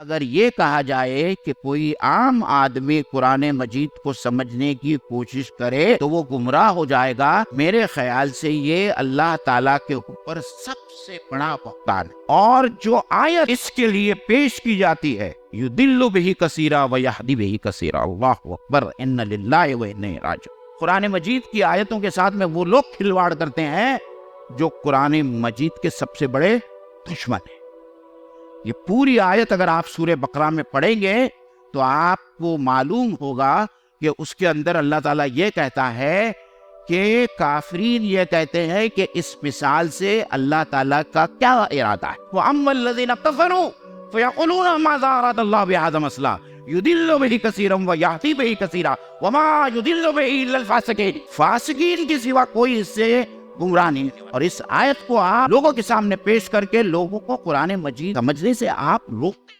अगर ये कहा जाए कि कोई आम आदमी कुरान मजीद को समझने की कोशिश करे तो वो गुमराह हो जाएगा, मेरे ख्याल से ये अल्लाह ताला के ऊपर सबसे बड़ा बहतान है। और जो आयत इसके लिए पेश की जाती है, युदिल्लु बिही कसीरा व यहदी बिही कसीरा, अल्लाहु अकबर, इन्ना लिल्लाहि व इन्ना इलैहि राजिऊन। कुरान मजीद की आयतों के साथ में वो लोग खिलवाड़ करते हैं जो कुरान मजीद के सबसे बड़े दुश्मन है। ये पूरी आयत अगर आप सूरह बकरा में पढ़ेंगे तो आपको मालूम होगा कि उसके अंदर अल्लाह ताला ये कहता है कि काफिरीन ये कहते हैं कि इस मिसाल से अल्लाह ताला का क्या इरादा है। वो अम्मल्लज़ीना कफ़रू फ़यक़ूलूना माज़ा अरादल्लाहु बिहाज़ा मसला युदिल्लु बिही कसीरन व यहदी बिही कसीरा व मा युदिल्लु बिही इल्लल फ़ासिक़ीन। फासिकीन के सिवा कोई इससे गुमराह नहीं। और इस आयत को आप लोगों के सामने पेश करके लोगों को कुरान मजीद समझने से आप रोकते